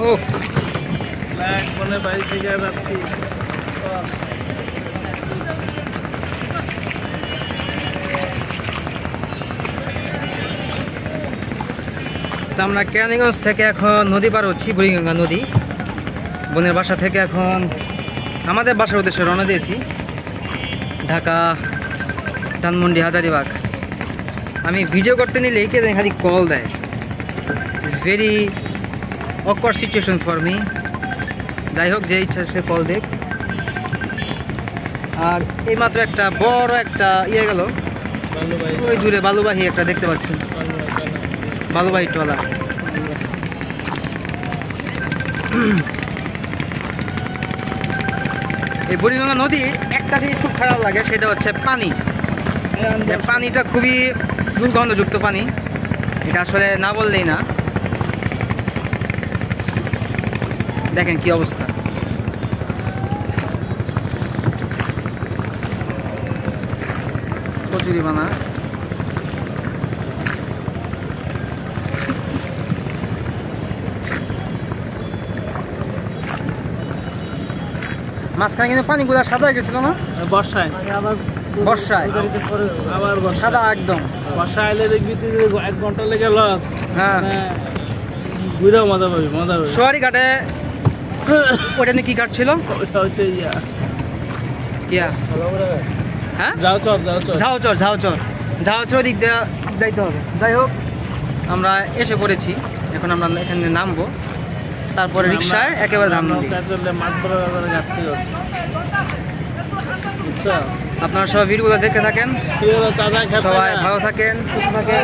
ওফ black বনে বাড়ি থেকে যাচ্ছি। আমরা কেরানীগঞ্জ থেকে এখন নদী পার হচ্ছি, বুড়িগঙ্গা নদী। বোনের বাসা থেকে এখন আমাদের বাসার উদ্দেশ্যে রওনা দিয়েছি, ঢাকা, ধানমন্ডি, হাজারীবাগ। আমি ভিডিও করতে নিলেই কে জানি খালি কল দেয়। It's very awkward situation for me. যাই হোক, যে ইচ্ছা সে কল দেখ। আর এইমাত্র একটা বড় একটা ইয়ে গেল, ওই দূরে বালুবাহী একটা দেখতে পাচ্ছি, বালুবাহী ট্রলার। এই বুড়িগঙ্গা নদীর একটা জিনিস খুব খারাপ লাগে, সেটা হচ্ছে পানি। পানিটা খুবই দুর্গন্ধযুক্ত পানি, এটা আসলে না বললেই না। দেখেন কি অবস্থা। কচুরি বানা মাঝখানে কিন্তু পানিগুলো সাদা হয়ে গেছিল না বর্ষায়? বর্ষায় আবার সাদা একদম। বর্ষা এলে দেখবি 1 ঘন্টা লেগে লস। হ্যাঁ, ঘুরেও মজা পাবি, মজা পাবি। সোয়ারি ঘাটে ওটা নিয়ে কি ঘাট ছিল? ওটা হচ্ছে হ্যাঁ, ঝাউচর দিক দিয়ে যাইতে হবে। যাই হোক, আমরা এসে পড়েছি, এখন আমরা এখানে নামবো, তারপরে রিক্সায় একেবারে ধানমন্ডি। আপনারা সবাই ভিডিওগুলো দেখে থাকেন, সবাই ভালো থাকেন, সুস্থ থাকেন।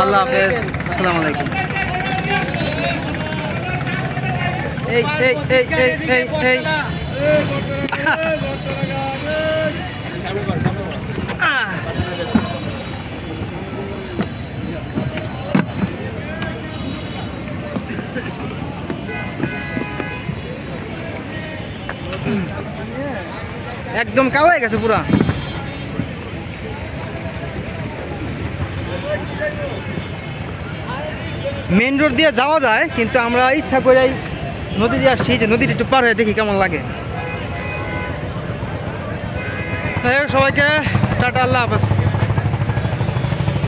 আল্লাহ হাফেজ, আসসালামু আলাইকুম। এই এই এই এই এই এই একদম কালো হয়ে গেছে পুরা। মেন রোড দিয়ে যাওয়া যায়, কিন্তু আমরা ইচ্ছা করে নদী দিয়ে আসছি, যে নদীটা একটু পার হয়ে দেখি কেমন লাগে। সবাইকে টাটা, আল্লাহ হাফেজ।